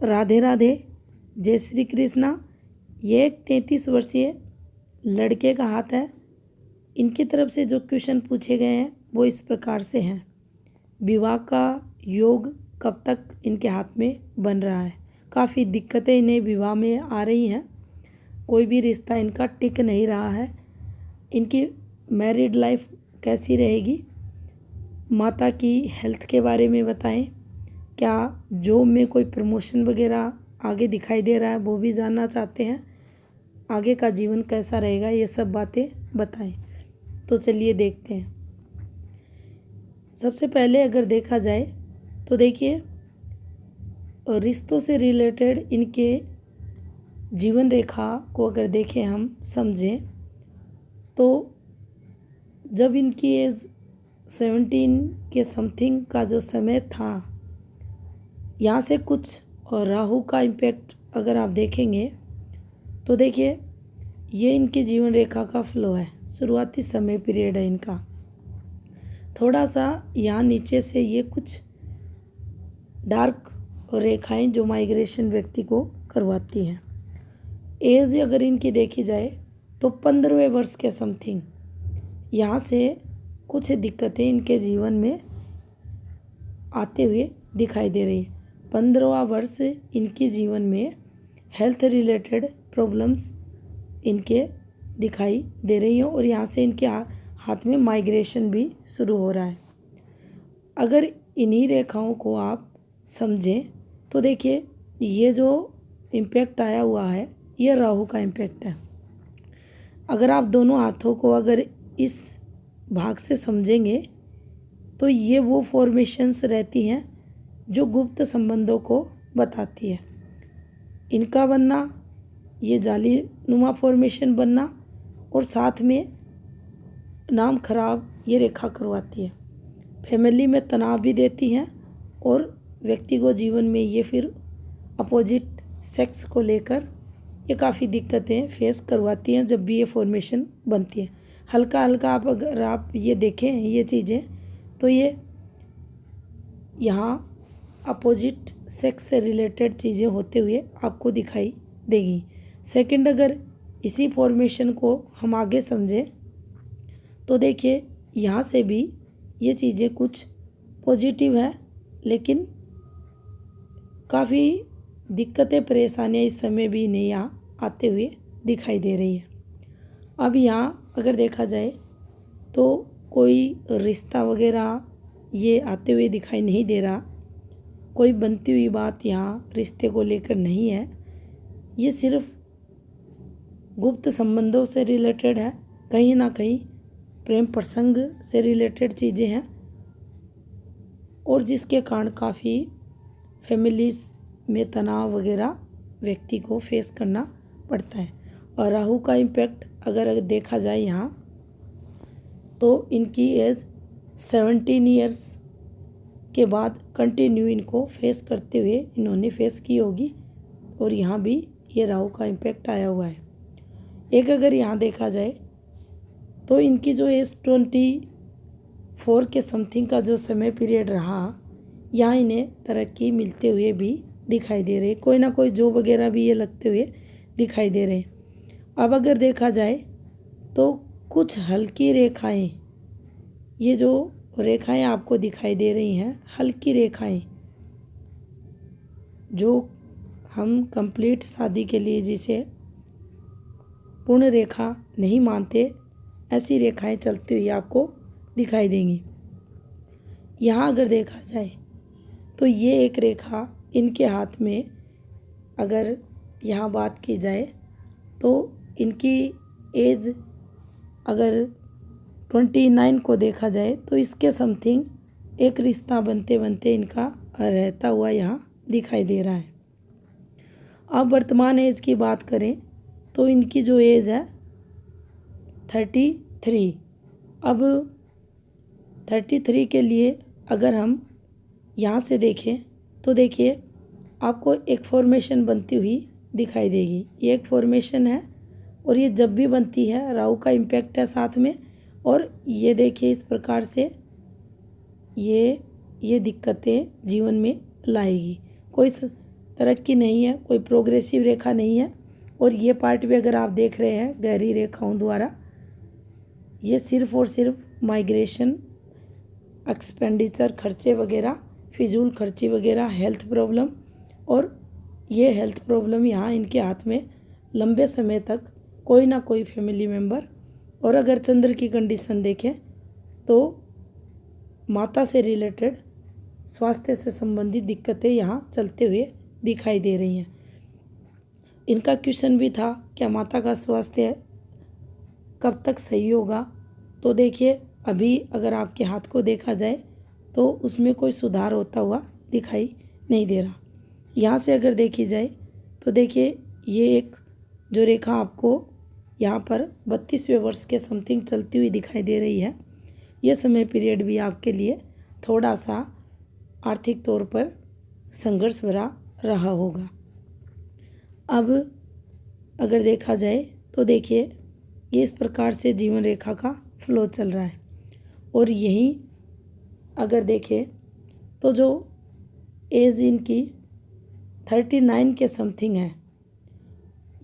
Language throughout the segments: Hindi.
राधे राधे, जय श्री कृष्णा। ये एक 33 वर्षीय लड़के का हाथ है। इनकी तरफ से जो क्वेश्चन पूछे गए हैं वो इस प्रकार से हैं। विवाह का योग कब तक इनके हाथ में बन रहा है। काफ़ी दिक्कतें इन्हें विवाह में आ रही हैं। कोई भी रिश्ता इनका टिक नहीं रहा है। इनकी मैरिड लाइफ कैसी रहेगी। माता की हेल्थ के बारे में बताएं। क्या जॉब में कोई प्रमोशन वगैरह आगे दिखाई दे रहा है, वो भी जानना चाहते हैं। आगे का जीवन कैसा रहेगा, ये सब बातें बताएं। तो चलिए देखते हैं। सबसे पहले अगर देखा जाए तो देखिए, रिश्तों से रिलेटेड इनके जीवन रेखा को अगर देखें, हम समझें तो जब इनकी एज 17 के समथिंग का जो समय था, यहाँ से कुछ और राहु का इम्पैक्ट अगर आप देखेंगे तो देखिए, ये इनके जीवन रेखा का फ्लो है। शुरुआती समय पीरियड है इनका। थोड़ा सा यहाँ नीचे से ये कुछ डार्क रेखाएं जो माइग्रेशन व्यक्ति को करवाती हैं। एज अगर इनकी देखी जाए तो 15वें वर्ष के समथिंग यहाँ से कुछ दिक्कतें इनके जीवन में आते हुए दिखाई दे रही है। 15वां वर्ष इनके जीवन में हेल्थ रिलेटेड प्रॉब्लम्स इनके दिखाई दे रही हैं और यहाँ से इनके हाथ में माइग्रेशन भी शुरू हो रहा है। अगर इन्हीं रेखाओं को आप समझें तो देखिए, ये जो इम्पैक्ट आया हुआ है ये राहु का इम्पैक्ट है। अगर आप दोनों हाथों को अगर इस भाग से समझेंगे तो ये वो फॉर्मेशंस रहती हैं जो गुप्त संबंधों को बताती है। इनका बनना, ये जाली नुमा फॉर्मेशन बनना और साथ में नाम खराब ये रेखा करवाती है। फैमिली में तनाव भी देती हैं और व्यक्ति को जीवन में ये फिर अपोजिट सेक्स को लेकर ये काफ़ी दिक्कतें फेस करवाती हैं जब भी ये फॉर्मेशन बनती है। हल्का हल्का आप अगर आप ये देखें ये चीज़ें तो ये यहाँ अपोजिट सेक्स से रिलेटेड चीज़ें होते हुए आपको दिखाई देगी। सेकंड, अगर इसी फॉर्मेशन को हम आगे समझें तो देखिए, यहाँ से भी ये चीज़ें कुछ पॉजिटिव है, लेकिन काफ़ी दिक्कतें परेशानियाँ इस समय भी नहीं यहाँ आते हुए दिखाई दे रही है। अब यहाँ अगर देखा जाए तो कोई रिश्ता वगैरह ये आते हुए दिखाई नहीं दे रहा। कोई बनती हुई बात यहाँ रिश्ते को लेकर नहीं है। ये सिर्फ गुप्त संबंधों से रिलेटेड है, कहीं ना कहीं प्रेम प्रसंग से रिलेटेड चीज़ें हैं और जिसके कारण काफ़ी फैमिलीज में तनाव वगैरह व्यक्ति को फेस करना पड़ता है। और राहु का इम्पैक्ट अगर देखा जाए यहाँ तो इनकी एज 17 ईयर्स के बाद कंटिन्यू इनको फेस करते हुए इन्होंने फेस की होगी और यहाँ भी ये राहु का इम्पैक्ट आया हुआ है। एक अगर यहाँ देखा जाए तो इनकी जो एज 24 के समथिंग का जो समय पीरियड रहा, यहाँ इन्हें तरक्की मिलते हुए भी दिखाई दे रहे। कोई ना कोई जॉब वगैरह भी ये लगते हुए दिखाई दे रहे। अब अगर देखा जाए तो कुछ हल्की रेखाएं, ये जो रेखाएं आपको दिखाई दे रही हैं, हल्की रेखाएं जो हम कंप्लीट शादी के लिए जिसे पूर्ण रेखा नहीं मानते, ऐसी रेखाएं चलती हुई आपको दिखाई देंगी। यहाँ अगर देखा जाए तो ये एक रेखा इनके हाथ में अगर यहाँ बात की जाए तो इनकी एज अगर 29 को देखा जाए तो इसके समथिंग एक रिश्ता बनते बनते इनका रहता हुआ यहाँ दिखाई दे रहा है। अब वर्तमान एज की बात करें तो इनकी जो एज है 33। अब 33 के लिए अगर हम यहाँ से देखें तो देखिए, आपको एक फॉर्मेशन बनती हुई दिखाई देगी। ये एक फॉर्मेशन है और ये जब भी बनती है राहु का इम्पैक्ट है साथ में। और ये देखिए, इस प्रकार से ये दिक्कतें जीवन में लाएगी। कोई तरक्की नहीं है, कोई प्रोग्रेसिव रेखा नहीं है। और ये पार्ट भी अगर आप देख रहे हैं गहरी रेखाओं द्वारा, ये सिर्फ और सिर्फ माइग्रेशन, एक्सपेंडिचर, खर्चे वगैरह, फिजूल खर्ची वगैरह, हेल्थ प्रॉब्लम, और ये हेल्थ प्रॉब्लम यहाँ इनके हाथ में लंबे समय तक कोई ना कोई फैमिली मेम्बर। और अगर चंद्र की कंडीशन देखें तो माता से रिलेटेड स्वास्थ्य से संबंधित दिक्कतें यहाँ चलते हुए दिखाई दे रही हैं। इनका क्वेश्चन भी था क्या माता का स्वास्थ्य कब तक सही होगा। तो देखिए अभी अगर आपके हाथ को देखा जाए तो उसमें कोई सुधार होता हुआ दिखाई नहीं दे रहा। यहाँ से अगर देखी जाए तो देखिए ये एक जो रेखा आपको यहाँ पर 32वें वर्ष के समथिंग चलती हुई दिखाई दे रही है, ये समय पीरियड भी आपके लिए थोड़ा सा आर्थिक तौर पर संघर्ष भरा रहा होगा। अब अगर देखा जाए तो देखिए ये इस प्रकार से जीवन रेखा का फ्लो चल रहा है। और यहीं अगर देखें तो जो एज इनकी 39 के समथिंग है,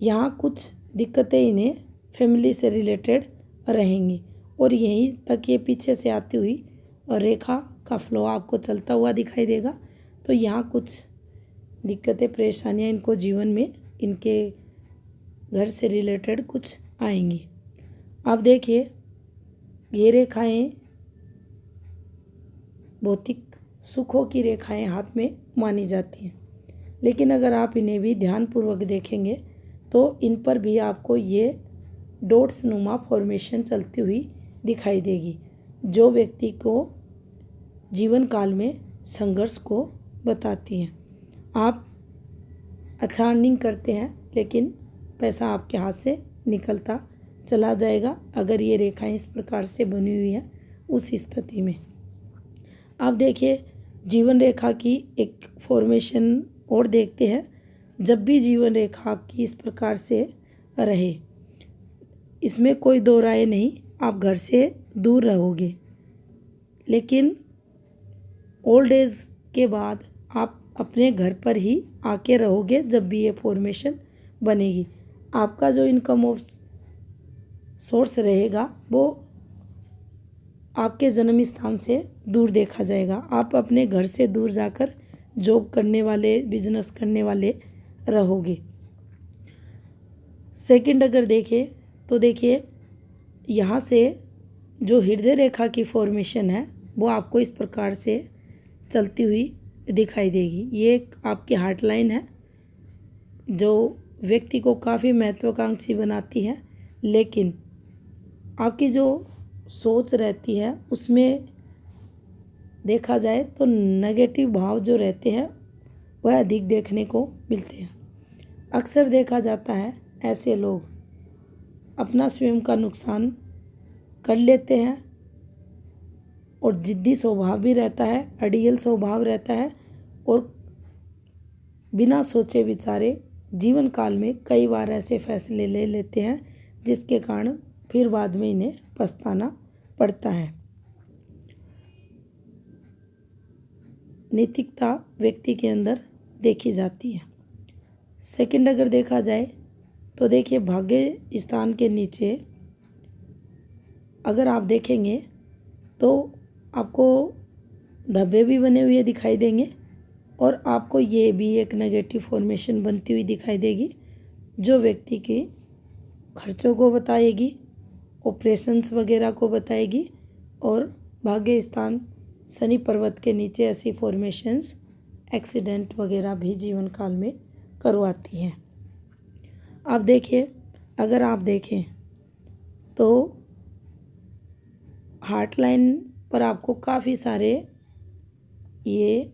यहाँ कुछ दिक्कतें इन्हें फैमिली से रिलेटेड रहेंगी। और यहीं तक ये पीछे से आती हुई और रेखा का फ्लो आपको चलता हुआ दिखाई देगा। तो यहाँ कुछ दिक्कतें, परेशानियाँ इनको जीवन में इनके घर से रिलेटेड कुछ आएंगी। अब देखिए ये रेखाएं भौतिक सुखों की रेखाएं हाथ में मानी जाती हैं, लेकिन अगर आप इन्हें भी ध्यानपूर्वक देखेंगे तो इन पर भी आपको ये डॉट्स नुमा फॉर्मेशन चलती हुई दिखाई देगी, जो व्यक्ति को जीवन काल में संघर्ष को बताती हैं। आप अच्छा अर्निंग करते हैं लेकिन पैसा आपके हाथ से निकलता चला जाएगा अगर ये रेखाएं इस प्रकार से बनी हुई है उस स्थिति में। आप देखिए जीवन रेखा की एक फॉर्मेशन और देखते हैं। जब भी जीवन रेखा आपकी इस प्रकार से रहे, इसमें कोई दो राय नहीं, आप घर से दूर रहोगे, लेकिन ओल्ड एज के बाद आप अपने घर पर ही आके रहोगे। जब भी ये फॉर्मेशन बनेगी, आपका जो इनकम ऑफ सोर्स रहेगा वो आपके जन्म स्थान से दूर देखा जाएगा। आप अपने घर से दूर जाकर जॉब करने वाले, बिजनेस करने वाले रहोगे। सेकंड अगर देखें तो देखिए यहाँ से जो हृदय रेखा की फॉर्मेशन है वो आपको इस प्रकार से चलती हुई दिखाई देगी। ये एक आपकी हार्ट लाइन है जो व्यक्ति को काफ़ी महत्वाकांक्षी बनाती है, लेकिन आपकी जो सोच रहती है उसमें देखा जाए तो नेगेटिव भाव जो रहते हैं वह अधिक देखने को मिलते हैं। अक्सर देखा जाता है ऐसे लोग अपना स्वयं का नुकसान कर लेते हैं और जिद्दी स्वभाव भी रहता है, अड़ियल स्वभाव रहता है, और बिना सोचे विचारे जीवन काल में कई बार ऐसे फैसले ले लेते हैं जिसके कारण फिर बाद में इन्हें पछताना पड़ता है। नैतिकता व्यक्ति के अंदर देखी जाती है। सेकंड अगर देखा जाए तो देखिए भाग्य स्थान के नीचे अगर आप देखेंगे तो आपको धब्बे भी बने हुए दिखाई देंगे और आपको ये भी एक नेगेटिव फॉर्मेशन बनती हुई दिखाई देगी जो व्यक्ति के खर्चों को बताएगी, ऑपरेशंस वगैरह को बताएगी। और भाग्य स्थान शनि पर्वत के नीचे ऐसी फॉर्मेशंस एक्सीडेंट वगैरह भी जीवन काल में करवाती हैं। अब देखिए अगर आप देखें तो हार्ट लाइन पर आपको काफ़ी सारे ये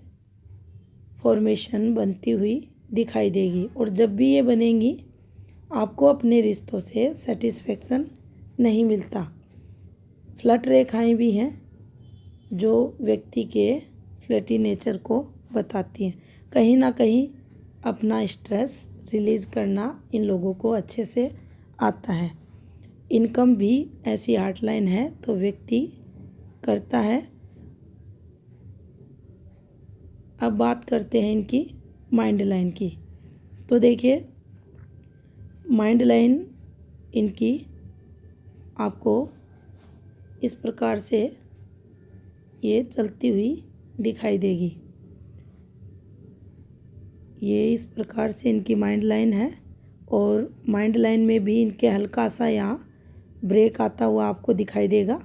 फॉर्मेशन बनती हुई दिखाई देगी, और जब भी ये बनेंगी आपको अपने रिश्तों से सेटिस्फेक्शन नहीं मिलता। फ्लर्ट रेखाएं भी हैं जो व्यक्ति के फ्लर्टी नेचर को बताती हैं। कहीं ना कहीं अपना स्ट्रेस रिलीज़ करना इन लोगों को अच्छे से आता है। इनकम भी ऐसी हार्ट लाइन है तो व्यक्ति करता है। अब बात करते हैं इनकी माइंड लाइन की। तो देखिए माइंड लाइन इनकी आपको इस प्रकार से ये चलती हुई दिखाई देगी। ये इस प्रकार से इनकी माइंड लाइन है और माइंड लाइन में भी इनके हल्का सा यहाँ ब्रेक आता हुआ आपको दिखाई देगा।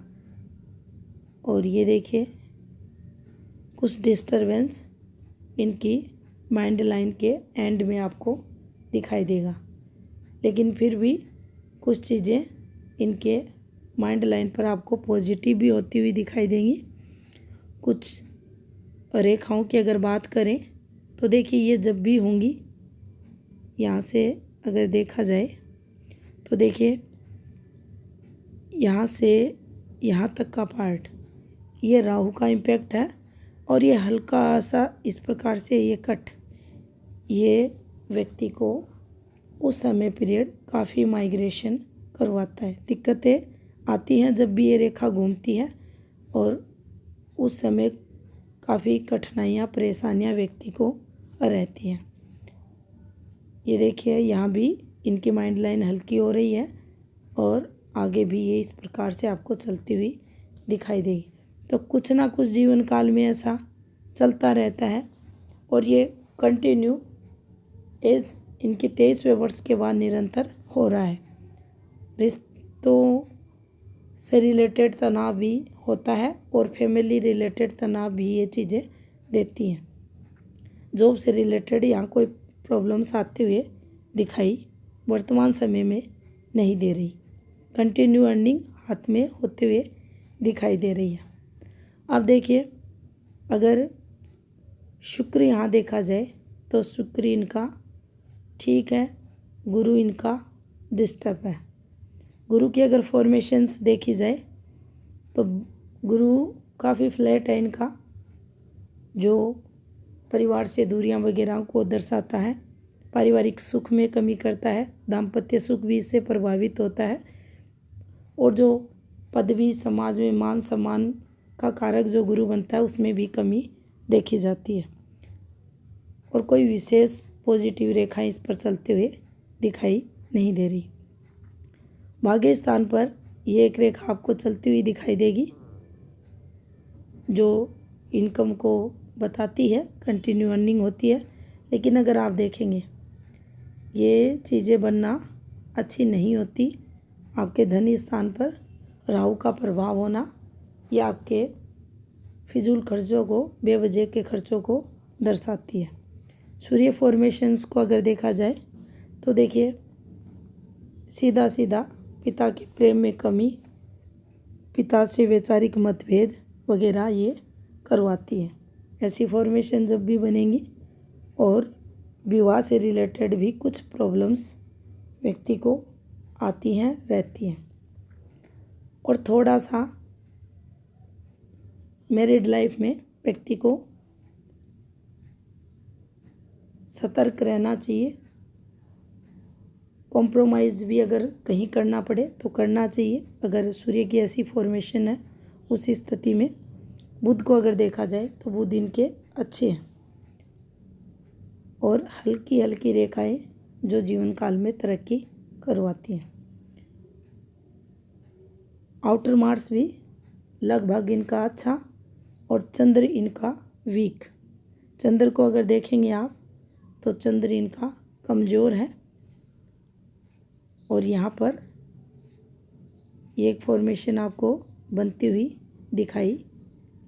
और ये देखिए कुछ डिस्टरबेंस इनकी माइंड लाइन के एंड में आपको दिखाई देगा, लेकिन फिर भी कुछ चीज़ें इनके माइंड लाइन पर आपको पॉजिटिव भी होती हुई दिखाई देंगी। कुछ रेखाओं की अगर बात करें तो देखिए ये जब भी होंगी, यहाँ से अगर देखा जाए तो देखिए यहाँ से यहाँ तक का पार्ट ये राहु का इम्पैक्ट है और ये हल्का सा इस प्रकार से ये कट ये व्यक्ति को उस समय पीरियड काफ़ी माइग्रेशन करवाता है। दिक्कतें आती हैं जब भी ये रेखा घूमती है और उस समय काफ़ी कठिनाइयाँ परेशानियाँ व्यक्ति को रहती हैं। ये देखिए यहाँ भी इनकी माइंड लाइन हल्की हो रही है और आगे भी ये इस प्रकार से आपको चलती हुई दिखाई देगी। तो कुछ ना कुछ जीवन काल में ऐसा चलता रहता है और ये कंटिन्यू एज इनके 23वें वर्ष के बाद निरंतर हो रहा है। रिश्तों से रिलेटेड तनाव भी होता है और फैमिली रिलेटेड तनाव भी ये चीज़ें देती हैं। जॉब से रिलेटेड यहाँ कोई प्रॉब्लम्स आते हुए दिखाई वर्तमान समय में नहीं दे रही। कंटिन्यू अर्निंग हाथ में होते हुए दिखाई दे रही है। अब देखिए अगर शुक्र यहाँ देखा जाए तो शुक्र इनका ठीक है, गुरु इनका डिस्टर्ब है। गुरु की अगर फॉर्मेशंस देखी जाए तो गुरु काफ़ी फ्लैट है इनका, जो परिवार से दूरियां वगैरह को दर्शाता है। पारिवारिक सुख में कमी करता है, दाम्पत्य सुख भी इससे प्रभावित होता है और जो पदवी समाज में मान सम्मान का कारक जो गुरु बनता है उसमें भी कमी देखी जाती है और कोई विशेष पॉजिटिव रेखाएं इस पर चलते हुए दिखाई नहीं दे रही। भाग्य स्थान पर ये एक रेखा आपको चलती हुई दिखाई देगी जो इनकम को बताती है, कंटिन्यू अर्निंग होती है। लेकिन अगर आप देखेंगे ये चीज़ें बनना अच्छी नहीं होती। आपके धन स्थान पर राहु का प्रभाव होना या आपके फिजूल खर्चों को, बेवजह के खर्चों को दर्शाती है। सूर्य फॉर्मेशंस को अगर देखा जाए तो देखिए सीधा सीधा पिता के प्रेम में कमी, पिता से वैचारिक मतभेद वगैरह ये करवाती है। ऐसी फॉर्मेशन जब भी बनेंगी और विवाह से रिलेटेड भी कुछ प्रॉब्लम्स व्यक्ति को आती हैं, रहती हैं। और थोड़ा सा मैरिड लाइफ में व्यक्ति को सतर्क रहना चाहिए। कॉम्प्रोमाइज़ भी अगर कहीं करना पड़े तो करना चाहिए। अगर सूर्य की ऐसी फॉर्मेशन है उस स्थिति में बुध को अगर देखा जाए तो बुध इनके अच्छे हैं और हल्की हल्की रेखाएं जो जीवन काल में तरक्की करवाती हैं। आउटर मार्स भी लगभग इनका अच्छा और चंद्र इनका वीक। चंद्र को अगर देखेंगे आप तो चंद्र इनका कमज़ोर है और यहाँ पर ये एक फॉर्मेशन आपको बनती हुई दिखाई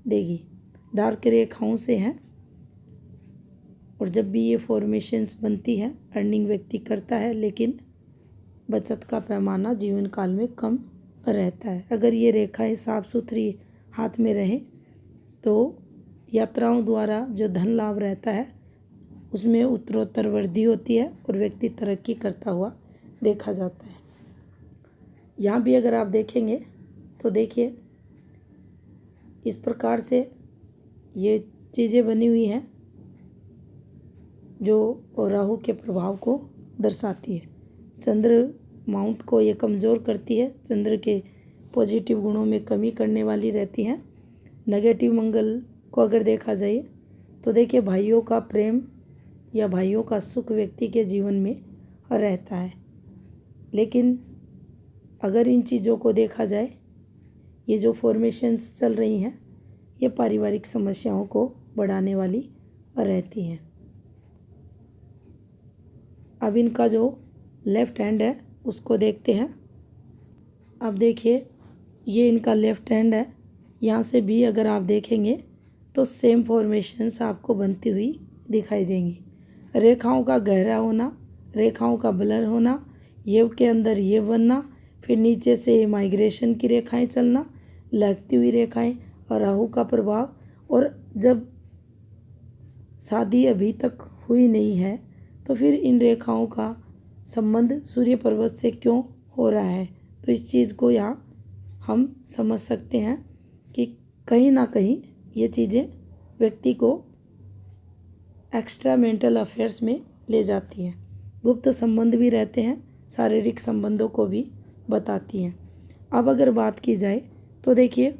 देगी। डार्क रेखाओं से हैं और जब भी ये फॉर्मेशंस बनती है अर्निंग व्यक्ति करता है, लेकिन बचत का पैमाना जीवन काल में कम रहता है। अगर ये रेखाएं साफ सुथरी हाथ में रहें तो यात्राओं द्वारा जो धन लाभ रहता है उसमें उत्तरोत्तर वृद्धि होती है और व्यक्ति तरक्की करता हुआ देखा जाता है। यहाँ भी अगर आप देखेंगे तो देखिए इस प्रकार से ये चीज़ें बनी हुई हैं जो राहु के प्रभाव को दर्शाती है। चंद्र माउंट को ये कमज़ोर करती है, चंद्र के पॉजिटिव गुणों में कमी करने वाली रहती है। नेगेटिव मंगल को अगर देखा जाए तो देखिए भाइयों का प्रेम या भाइयों का सुख व्यक्ति के जीवन में रहता है। लेकिन अगर इन चीज़ों को देखा जाए, ये जो फॉर्मेशंस चल रही हैं ये पारिवारिक समस्याओं को बढ़ाने वाली रहती हैं। अब इनका जो लेफ्ट हैंड है उसको देखते हैं। अब देखिए, ये इनका लेफ्ट हैंड है। यहाँ से भी अगर आप देखेंगे तो सेम फॉर्मेशंस आपको बनती हुई दिखाई देंगी। रेखाओं का गहरा होना, रेखाओं का ब्लर होना, ये के अंदर ये बनना, फिर नीचे से माइग्रेशन की रेखाएं चलना, लगती हुई रेखाएं और राहु का प्रभाव। और जब शादी अभी तक हुई नहीं है तो फिर इन रेखाओं का संबंध सूर्य पर्वत से क्यों हो रहा है, तो इस चीज़ को यहाँ हम समझ सकते हैं कि कहीं ना कहीं ये चीज़ें व्यक्ति को एक्स्ट्रा मेंटल अफेयर्स में ले जाती हैं। गुप्त संबंध भी रहते हैं, शारीरिक संबंधों को भी बताती हैं। अब अगर बात की जाए तो देखिए,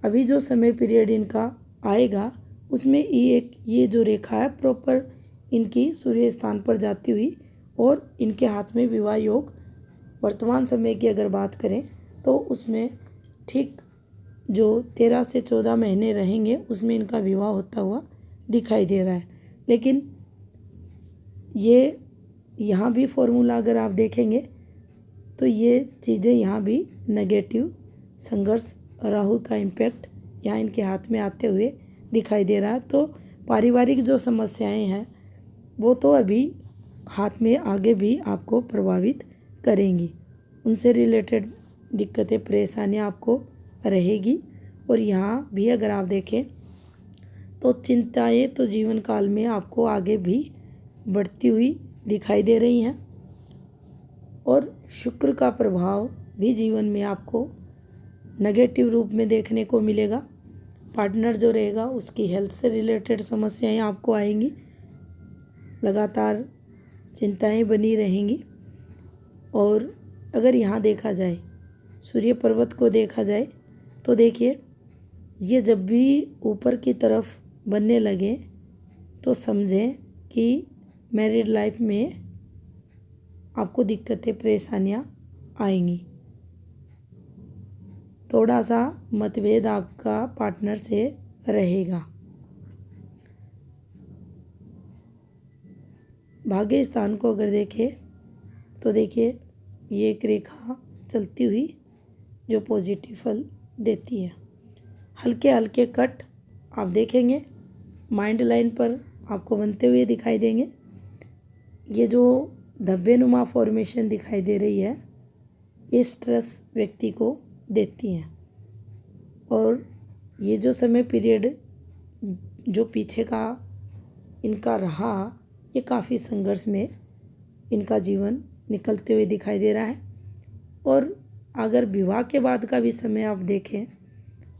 अभी जो समय पीरियड इनका आएगा उसमें ये जो रेखा है प्रॉपर इनकी सूर्य स्थान पर जाती हुई और इनके हाथ में विवाह योग वर्तमान समय की अगर बात करें तो उसमें ठीक जो 13 से 14 महीने रहेंगे उसमें इनका विवाह होता हुआ दिखाई दे रहा है। लेकिन ये यहाँ भी फॉर्मूला अगर आप देखेंगे तो ये चीज़ें यहाँ भी नेगेटिव संघर्ष, राहु का इम्पैक्ट यहाँ इनके हाथ में आते हुए दिखाई दे रहा है। तो पारिवारिक जो समस्याएं हैं वो तो अभी हाथ में आगे भी आपको प्रभावित करेंगी, उनसे रिलेटेड दिक्कतें परेशानियां आपको रहेगी। और यहाँ भी अगर आप देखें तो चिंताएं तो जीवन काल में आपको आगे भी बढ़ती हुई दिखाई दे रही हैं। और शुक्र का प्रभाव भी जीवन में आपको नेगेटिव रूप में देखने को मिलेगा। पार्टनर जो रहेगा उसकी हेल्थ से रिलेटेड समस्याएं आपको आएंगी, लगातार चिंताएं बनी रहेंगी। और अगर यहाँ देखा जाए, सूर्य पर्वत को देखा जाए तो देखिए, ये जब भी ऊपर की तरफ बनने लगे तो समझें कि मैरिड लाइफ में आपको दिक्कतें परेशानियाँ आएंगी। थोड़ा सा मतभेद आपका पार्टनर से रहेगा। भाग्य स्थान को अगर देखें तो देखिए, ये एक रेखा चलती हुई जो पॉजिटिव फल देती है। हल्के हल्के कट आप देखेंगे माइंड लाइन पर आपको बनते हुए दिखाई देंगे। ये जो धब्बे नुमा फॉर्मेशन दिखाई दे रही है ये स्ट्रेस व्यक्ति को देती हैं। और ये जो समय पीरियड जो पीछे का इनका रहा, ये काफ़ी संघर्ष में इनका जीवन निकलते हुए दिखाई दे रहा है। और अगर विवाह के बाद का भी समय आप देखें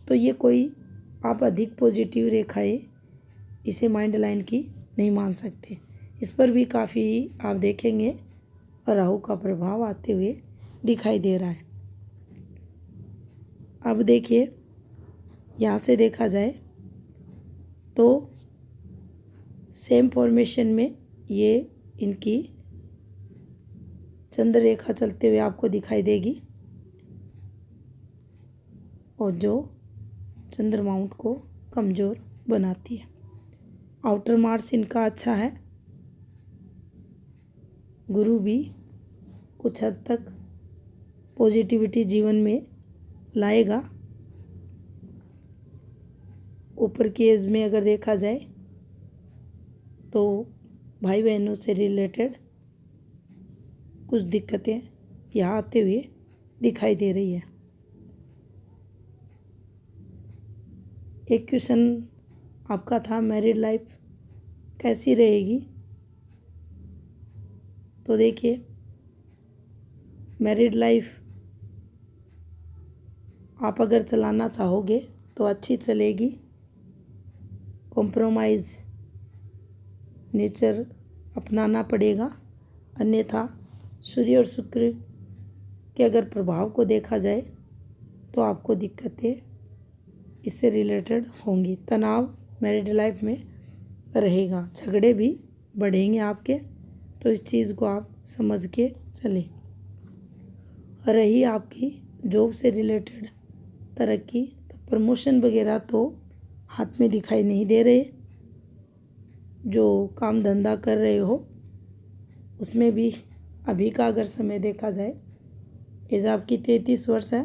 तो ये कोई आप अधिक पॉजिटिव रेखाएं इसे माइंड लाइन की नहीं मान सकते। इस पर भी काफ़ी आप देखेंगे राहु का प्रभाव आते हुए दिखाई दे रहा है। अब देखिए, यहाँ से देखा जाए तो सेम फॉर्मेशन में ये इनकी चंद्र रेखा चलते हुए आपको दिखाई देगी और जो चंद्र माउंट को कमज़ोर बनाती है। आउटर मार्च इनका अच्छा है। गुरु भी कुछ हद तक पॉजिटिविटी जीवन में लाएगा। ऊपर की एज में अगर देखा जाए तो भाई बहनों से रिलेटेड कुछ दिक्कतें यहाँ आते हुए दिखाई दे रही है। एक क्वेश्चन आपका था मैरिड लाइफ कैसी रहेगी, तो देखिए, मैरिड लाइफ आप अगर चलाना चाहोगे तो अच्छी चलेगी। कॉम्प्रोमाइज़ नेचर अपनाना पड़ेगा, अन्यथा सूर्य और शुक्र के अगर प्रभाव को देखा जाए तो आपको दिक्कतें इससे रिलेटेड होंगी। तनाव मैरिड लाइफ में रहेगा, झगड़े भी बढ़ेंगे आपके, तो इस चीज़ को आप समझ के चलें। रही आपकी जॉब से रिलेटेड तरक्की, तो प्रमोशन वगैरह तो हाथ में दिखाई नहीं दे रहे। जो काम धंधा कर रहे हो उसमें भी अभी का अगर समय देखा जाए, एज आपकी 33 वर्ष है,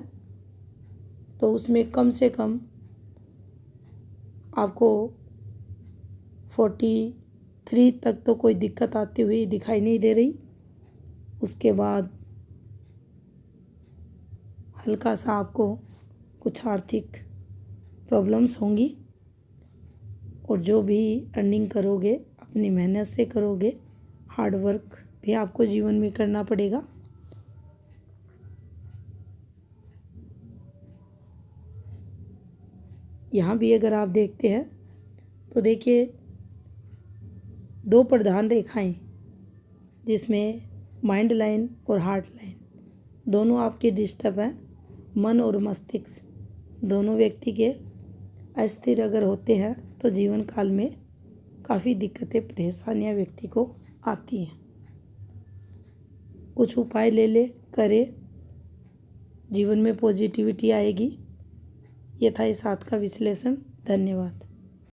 तो उसमें कम से कम आपको 43 तक तो कोई दिक्कत आती हुई दिखाई नहीं दे रही। उसके बाद हल्का सा आपको कुछ आर्थिक प्रॉब्लम्स होंगी, और जो भी अर्निंग करोगे अपनी मेहनत से करोगे, हार्ड वर्क भी आपको जीवन में करना पड़ेगा। यहाँ भी अगर आप देखते हैं तो देखिए 2 प्रधान रेखाएं, जिसमें माइंड लाइन और हार्ट लाइन दोनों आपके डिस्टर्ब हैं। मन और मस्तिष्क दोनों व्यक्ति के अस्थिर अगर होते हैं तो जीवन काल में काफ़ी दिक्कतें परेशानियाँ व्यक्ति को आती हैं। कुछ उपाय ले करें, जीवन में पॉजिटिविटी आएगी। ये था इस हाथ का विश्लेषण। धन्यवाद।